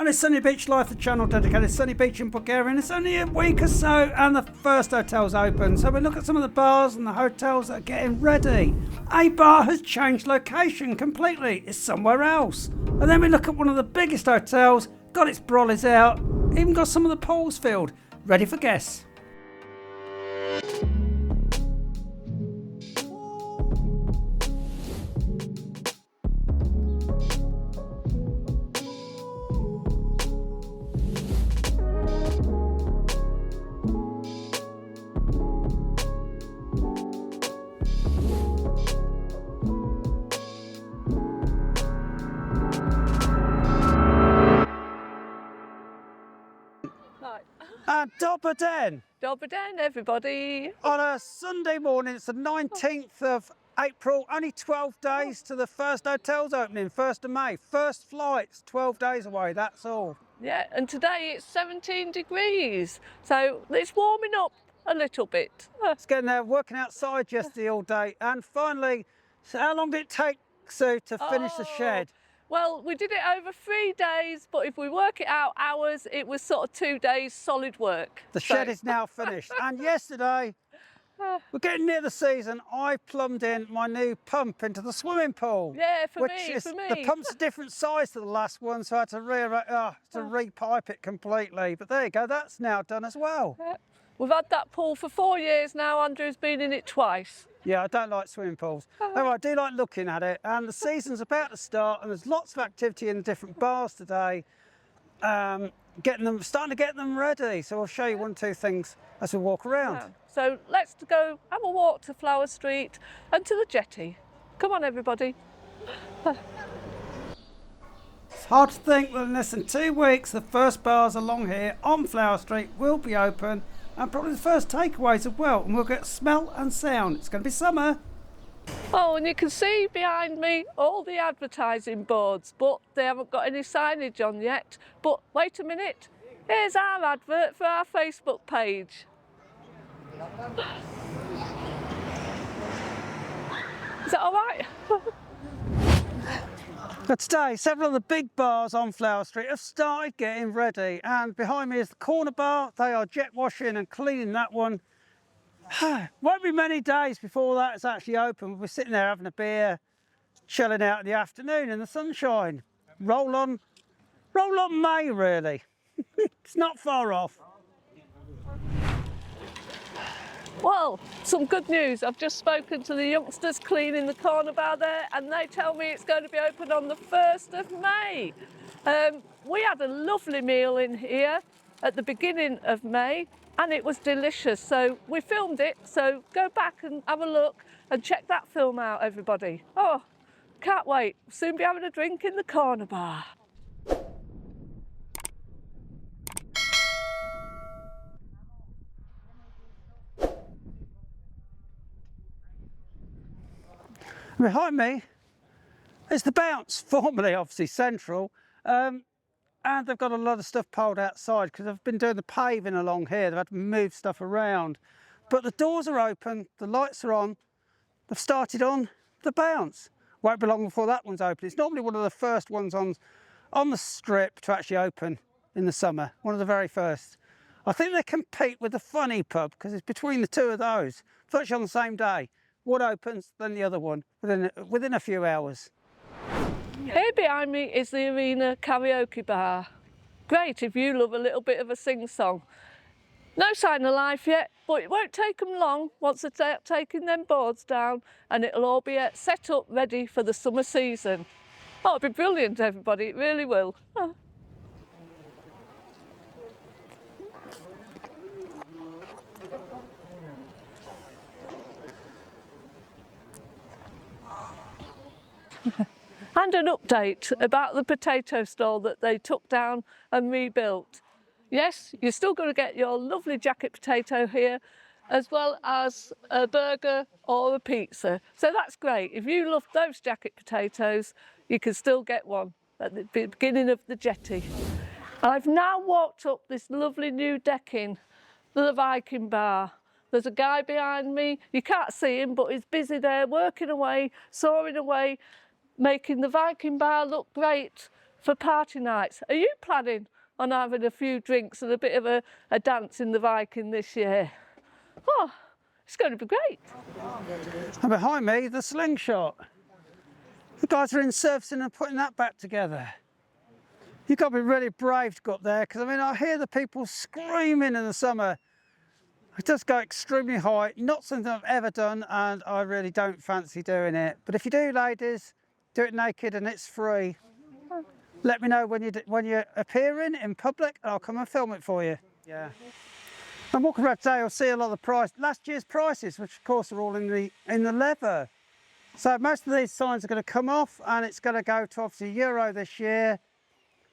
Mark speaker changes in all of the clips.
Speaker 1: it's Sunny Beach Life, the channel dedicated to Sunny Beach in Bulgaria, and it's only a week or so and the first hotel's open. So we look at some of the bars and the hotels that are getting ready. A bar has changed location completely, it's somewhere else. And then we look at one of the biggest hotels, got its brollies out, even got some of the pools filled, ready for guests. And Dobberden
Speaker 2: everybody.
Speaker 1: on a Sunday morning. It's the 19th of April, only 12 days to the first hotel's opening, 1st of May. First flights, 12 days away, that's all.
Speaker 2: Yeah, and today it's 17 degrees, so it's warming up a little bit.
Speaker 1: It's getting there, working outside yesterday all day. And finally, so how long did it take, Sue, to finish the shed?
Speaker 2: Well, we did it over 3 days, but if we work it out hours, it was sort of 2 days solid work.
Speaker 1: The shed is now finished. And yesterday, we're getting near the season, I plumbed in my new pump into the swimming pool.
Speaker 2: Yeah, for me.
Speaker 1: The pump's a different size to the last one, so I had to repipe it completely. But there you go, that's now done as well.
Speaker 2: Yeah. We've had that pool for 4 years now. Andrew's been in it twice.
Speaker 1: Yeah, I don't like swimming pools. However, I do like looking at it, and the season's about to start, and there's lots of activity in the different bars today, starting to get them ready. So I'll show you 1 or 2 things as we walk around.
Speaker 2: Yeah. So let's go have a walk to Flower Street and to the jetty. Come on, everybody.
Speaker 1: It's hard to think that in less than 2 weeks, the first bars along here on Flower Street will be open, and probably the first takeaways as well, and we'll get smell and sound. It's going to be summer.
Speaker 2: Oh, and you can see behind me all the advertising boards, but they haven't got any signage on yet. But wait a minute, here's our advert for our Facebook page. Is that all right?
Speaker 1: But today, several of the big bars on Flower Street have started getting ready, and behind me is the corner bar. They are jet washing and cleaning that one. Won't be many days before that is actually open. We're sitting there having a beer, chilling out in the afternoon in the sunshine. Roll on May, really. It's not far off.
Speaker 2: Well, some good news. I've just spoken to the youngsters cleaning the corner bar there, and they tell me it's going to be open on the 1st of May. We had a lovely meal in here at the beginning of May, and it was delicious. So we filmed it, so go back and have a look and check that film out, everybody. Oh, can't wait. Soon be having a drink in the corner bar.
Speaker 1: Behind me is the Bounce, formerly obviously Central, and they've got a lot of stuff piled outside because they've been doing the paving along here. They've had to move stuff around, but the doors are open, the lights are on. They've started on the Bounce. Won't be long before that one's open. It's normally one of the first ones on the strip to actually open in the summer, one of the very first. I think they compete with the Funny Pub because it's between the two of those, virtually on the same day. One opens, then the other one, within a few hours.
Speaker 2: Here behind me is the Arena Karaoke Bar. Great if you love a little bit of a sing-song. No sign of life yet, but it won't take them long once they start taking them boards down, and it'll all be set up ready for the summer season. Oh, it'll be brilliant, everybody, it really will. Oh. And an update about the potato stall that they took down and rebuilt. Yes, you're still going to get your lovely jacket potato here, as well as a burger or a pizza. So that's great. If you love those jacket potatoes, you can still get one at the beginning of the jetty. I've now walked up this lovely new decking, the Viking Bar. There's a guy behind me. You can't see him, but he's busy there, working away, sawing away, making the Viking Bar look great for party nights. Are you planning on having a few drinks and a bit of a dance in the Viking this year? Oh, it's going to be great.
Speaker 1: And behind me, the slingshot. The guys are in servicing and putting that back together. You've got to be really brave to go up there, because I mean, I hear the people screaming in the summer. It does go extremely high, not something I've ever done, and I really don't fancy doing it. But if you do, ladies, do it naked and it's free. Let me know when you're appearing in public, and I'll come and film it for you. Yeah. I'm walking around today, I'll see a lot of last year's prices, which of course are all in the leather. So most of these signs are going to come off, and it's going to go to obviously euro this year.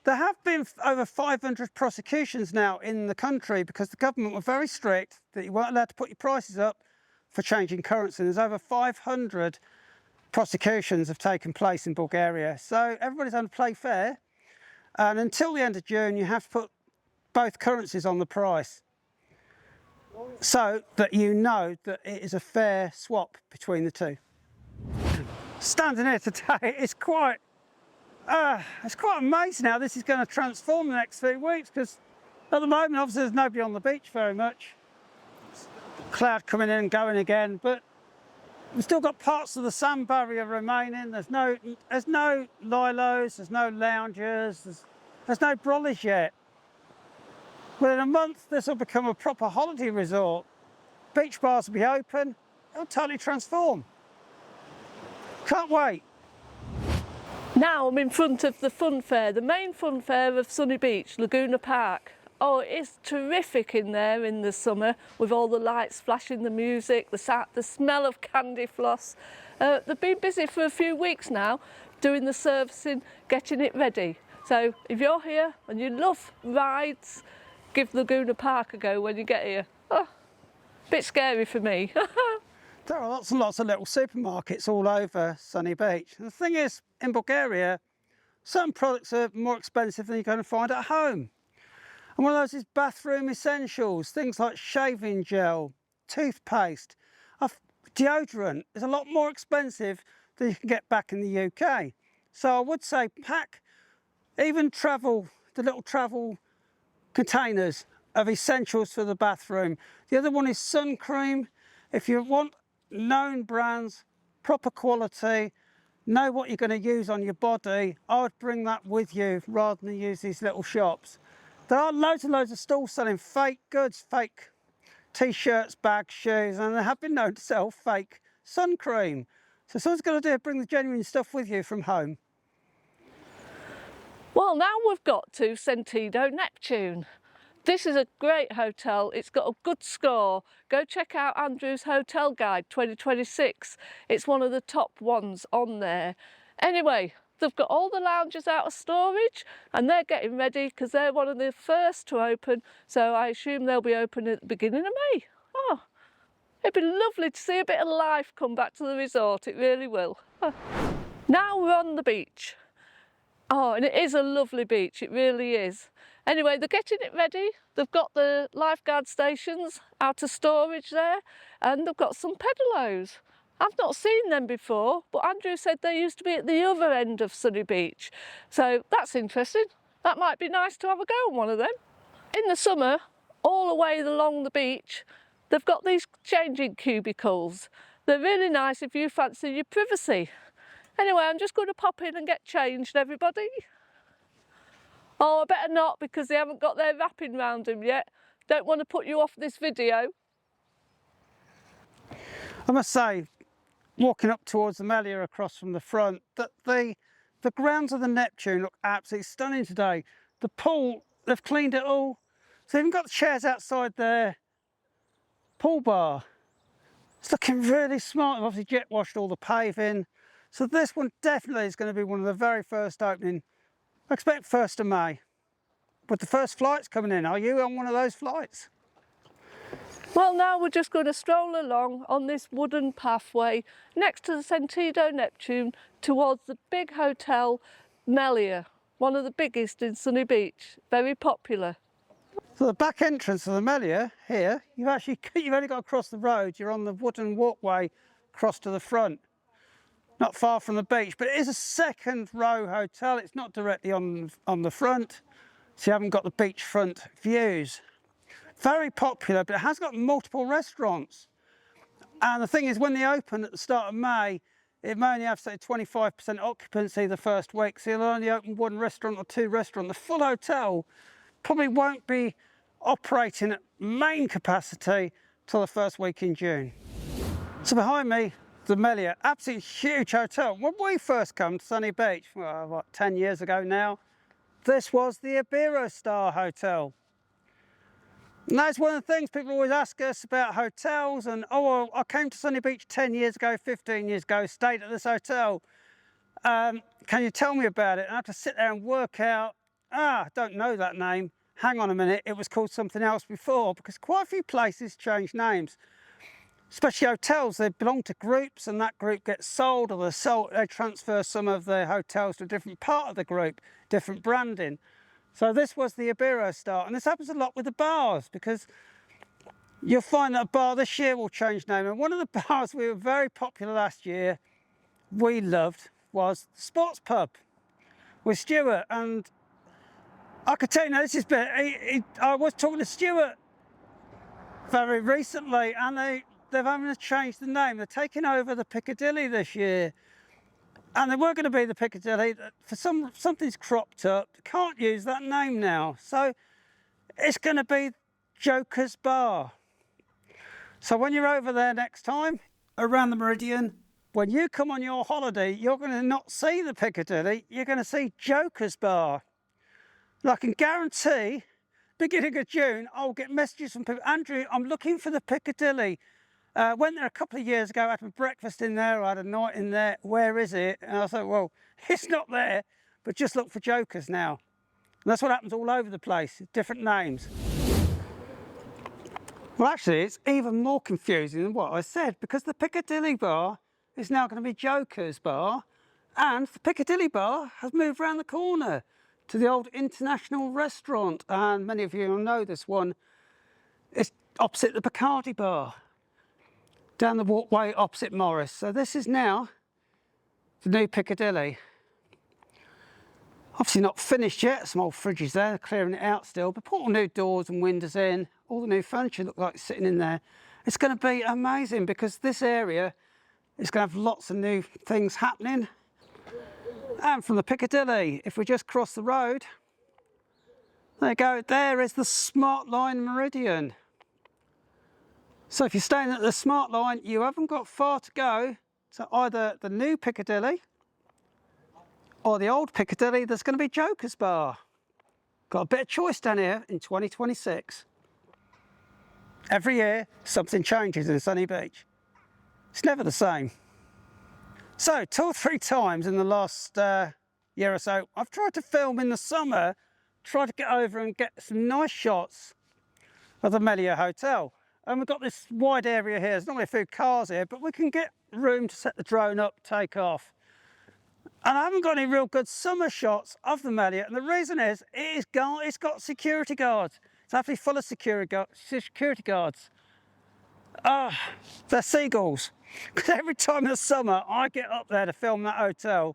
Speaker 1: There have been over 500 prosecutions now in the country, because the government were very strict that you weren't allowed to put your prices up for changing currency. There's over 500 prosecutions have taken place in Bulgaria. So everybody's on play fair, and until the end of June you have to put both currencies on the price, so that you know that it is a fair swap between the two. Standing here today, it's quite amazing how this is going to transform the next few weeks, because at the moment obviously there's nobody on the beach very much. Cloud coming in and going again, but we've still got parts of the sand barrier remaining. There's no lilos, there's no loungers, there's no brollies yet. Within a month this will become a proper holiday resort. Beach bars will be open, it'll totally transform. Can't wait.
Speaker 2: Now I'm in front of the fun fair, the main fun fair of Sunny Beach, Laguna Park. Oh, it's terrific in there in the summer, with all the lights flashing, the music, the smell of candy floss. They've been busy for a few weeks now, doing the servicing, getting it ready. So if you're here and you love rides, give Laguna Park a go when you get here. Oh, a bit scary for me.
Speaker 1: There are lots and lots of little supermarkets all over Sunny Beach. And the thing is, in Bulgaria, certain products are more expensive than you're going to find at home. And one of those is bathroom essentials, things like shaving gel, toothpaste, deodorant is a lot more expensive than you can get back in the UK. So I would say pack even the little travel containers of essentials for the bathroom. The other one is sun cream. If you want known brands, proper quality, know what you're going to use on your body, I would bring that with you rather than use these little shops. There are loads and loads of stalls selling fake goods, fake t-shirts, bags, shoes, and they have been known to sell fake sun cream. So someone's got to do is bring the genuine stuff with you from home.
Speaker 2: Well, now we've got to Sentido Neptune. This is a great hotel, it's got a good score. Go check out Andrew's Hotel Guide 2026. It's one of the top ones on there. Anyway, they've got all the lounges out of storage, and they're getting ready because they're one of the first to open. So I assume they'll be open at the beginning of May. Oh, it'd be lovely to see a bit of life come back to the resort, it really will. Oh. Now we're on the beach. Oh, and it is a lovely beach, it really is. Anyway, they're getting it ready. They've got the lifeguard stations out of storage there, and they've got some pedalos. I've not seen them before, but Andrew said they used to be at the other end of Sunny Beach. So that's interesting. That might be nice to have a go on one of them. In the summer, all the way along the beach, they've got these changing cubicles. They're really nice if you fancy your privacy. Anyway, I'm just going to pop in and get changed, everybody. Oh, I better not, because they haven't got their wrapping round them yet. Don't want to put you off this video.
Speaker 1: I must say, walking up towards the Melia across from the front, that the grounds of the Neptune look absolutely stunning today. The pool, they've cleaned it all. So they've even got the chairs outside their pool bar. It's looking really smart. They've obviously jet washed all the paving. So this one definitely is going to be one of the very first opening. I expect 1st of May. But the first flight's coming in. Are you on one of those flights?
Speaker 2: Well, now we're just going to stroll along on this wooden pathway next to the Sentido Neptune towards the big hotel Melia, one of the biggest in Sunny Beach, very popular.
Speaker 1: So the back entrance of the Melia here, you've only got to cross the road. You're on the wooden walkway across to the front. not far from the beach, but it is a second row hotel. It's not directly on the front, so you haven't got the beachfront views. Very popular, but it has got multiple restaurants. And the thing is, when they open at the start of May, it may only have, say, 25% occupancy the first week, so you'll only open one restaurant or two restaurants. The full hotel probably won't be operating at main capacity till the first week in June. So behind me, the Melia, absolutely huge hotel. When we first come to Sunny Beach, well, what, 10 years ago now, this was the Iberostar Hotel. And that's one of the things people always ask us about hotels, and oh, well, I came to Sunny Beach 10 years ago, 15 years ago, stayed at this hotel. Can you tell me about it? And I have to sit there and work out, I don't know that name. Hang on a minute, it was called something else before, because quite a few places change names. Especially hotels, they belong to groups, and that group gets sold, or they transfer some of the hotels to a different part of the group, different branding. So this was the Iberostar, and this happens a lot with the bars, because you'll find that a bar this year will change name. And one of the bars we were very popular last year, we loved, was the Sports Pub with Stuart. And I could tell you now, this is I was talking to Stuart very recently, and they've having to change the name. They're taking over the Piccadilly this year. And they were going to be the Piccadilly. For something's cropped up. They can't use that name now. So it's going to be Joker's Bar. So when you're over there next time, around the Meridian, when you come on your holiday, you're going to not see the Piccadilly. You're going to see Joker's Bar. And I can guarantee, beginning of June, I'll get messages from people. Andrew, I'm looking for the Piccadilly. Went there a couple of years ago, I had a breakfast in there, I had a night in there, where is it? And I thought, well, it's not there, but just look for Jokers now. And that's what happens all over the place, different names. Well, actually, it's even more confusing than what I said, because the Piccadilly Bar is now going to be Joker's Bar, and the Piccadilly Bar has moved around the corner to the old International Restaurant, and many of you will know this one. It's opposite the Bacardi Bar, down the walkway opposite Morris. So this is now the new Piccadilly. Obviously not finished yet, some old fridges there, they're clearing it out still, but put all new doors and windows in, all the new furniture look like it's sitting in there. It's going to be amazing, because this area is going to have lots of new things happening. And from the Piccadilly, if we just cross the road, there you go, there is the Smart Line Meridian. So if you're staying at the Smart Line, you haven't got far to go to either the new Piccadilly or the old Piccadilly. There's going to be Joker's Bar. Got a bit of choice down here in 2026. Every year, something changes in Sunny Beach. It's never the same. So 2 or 3 times in the last year or so, I've tried to film in the summer, tried to get over and get some nice shots of the Melia Hotel. And we've got this wide area here. There's not really a few cars here, but we can get room to set the drone up, take off. And I haven't got any real good summer shots of the Melia, and the reason is it's got security guards. It's actually full of security guards. They're seagulls. Because every time in the summer I get up there to film that hotel,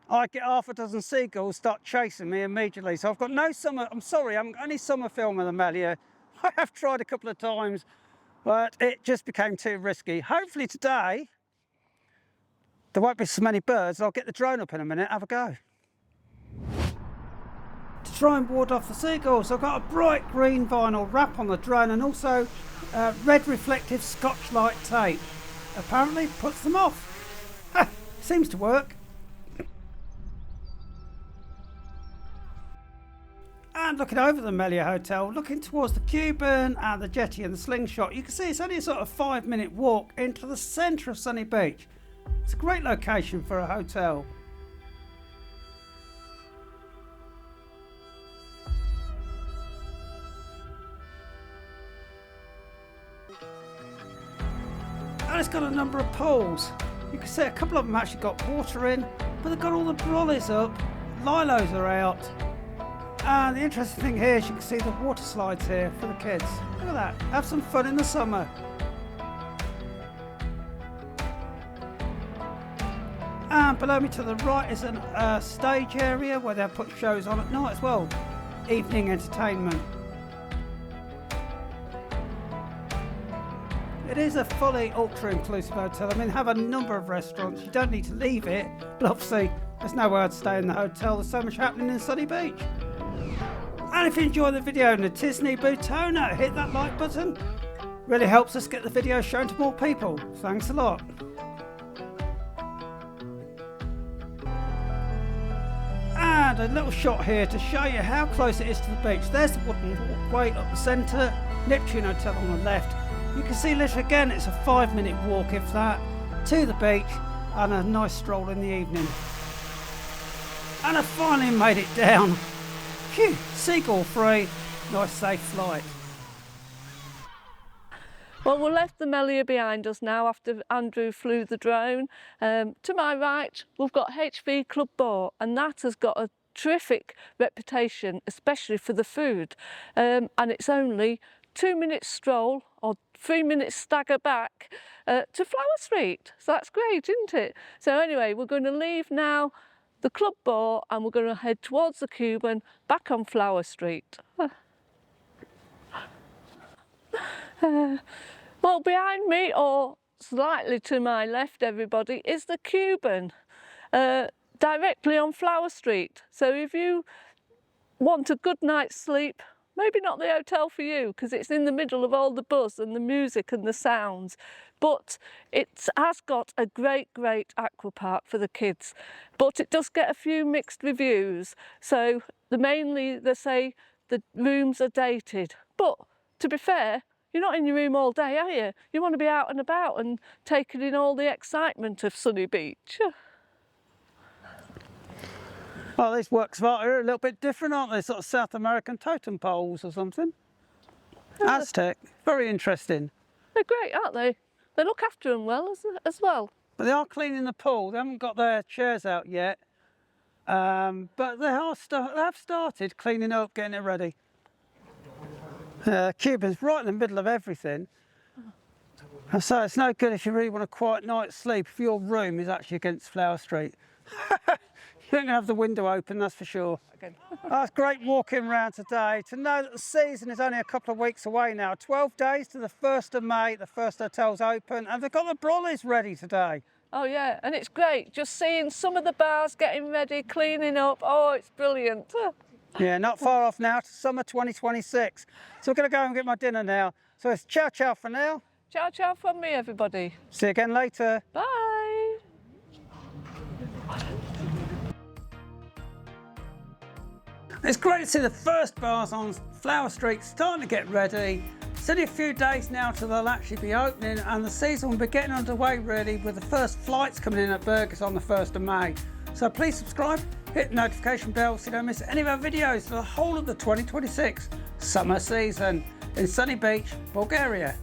Speaker 1: I get half a dozen seagulls start chasing me immediately. So I've got no summer, I'm sorry, I haven't got any summer film of the Melia. I have tried a couple of times, but it just became too risky. Hopefully today, there won't be so many birds. I'll get the drone up in a minute, have a go. To try and ward off the seagulls, I've got a bright green vinyl wrap on the drone, and also red reflective Scotch-Light tape. Apparently puts them off. Seems to work. And looking over the Melia Hotel, looking towards the Cuban and the jetty and the slingshot, you can see it's only a sort of 5-minute walk into the centre of Sunny Beach. It's a great location for a hotel. And it's got a number of pools. You can see a couple of them actually got water in, but they've got all the brollies up, lilos are out. And the interesting thing here is you can see the water slides here for the kids. Look at that, have some fun in the summer. And below me to the right is a stage area where they'll put shows on at night as well. Evening entertainment. It is a fully ultra-inclusive hotel. I mean, have a number of restaurants. You don't need to leave it, but obviously there's nowhere to stay in the hotel. There's so much happening in Sunny Beach. And if you enjoy the video and the Disney Bootona, hit that like button. Really helps us get the video shown to more people. Thanks a lot. And a little shot here to show you how close it is to the beach. There's the wooden walkway up the centre, Neptune Hotel on the left. You can see literally again it's a 5-minute walk, if that, to the beach and a nice stroll in the evening. And I finally made it down. Phew, seagull free, nice safe flight.
Speaker 2: Well, we left the Melia behind us now after Andrew flew the drone. To my right, we've got HV Club Boat, and that has got a terrific reputation, especially for the food. And it's only 2 minutes stroll or 3 minutes stagger back to Flower Street. So that's great, isn't it? So anyway, we're going to leave now the Club Boat and we're going to head towards the Cuban back on Flower Street. Well, behind me, or slightly to my left, everybody, is the Cuban, directly on Flower Street. So if you want a good night's sleep, maybe not the hotel for you, because it's in the middle of all the buzz and the music and the sounds, but it has got a great aqua park for the kids. But it does get a few mixed reviews. So mainly they say the rooms are dated. But to be fair, you're not in your room all day, are you? You want to be out and about and taking in all the excitement of Sunny Beach.
Speaker 1: Well, these works of art are a little bit different, aren't they? Sort of South American totem poles or something. Aztec, very interesting.
Speaker 2: They're great, aren't they? They look after them well as well.
Speaker 1: But they are cleaning the pool. They haven't got their chairs out yet. But they have started cleaning up, getting it ready. Cuba's right in the middle of everything. So it's no good if you really want a quiet night's sleep if your room is actually against Flower Street. You don't have the window open, that's for sure. Oh, it's great walking around today. To know that the season is only a couple of weeks away now. 12 days to the 1st of May, the first hotel's open, and they've got the brollies ready today.
Speaker 2: Oh yeah, and it's great just seeing some of the bars getting ready, cleaning up. Oh, it's brilliant.
Speaker 1: Yeah, not far off now to summer 2026. So we're going to go and get my dinner now. So it's ciao ciao for now.
Speaker 2: Ciao ciao from me, everybody.
Speaker 1: See you again later.
Speaker 2: Bye.
Speaker 1: It's great to see the first bars on Flower Street starting to get ready. It's only a few days now till they'll actually be opening, and the season will be getting underway really with the first flights coming in at Burgers on the 1st of May. So please subscribe, hit the notification bell so you don't miss any of our videos for the whole of the 2026 summer season in Sunny Beach, Bulgaria.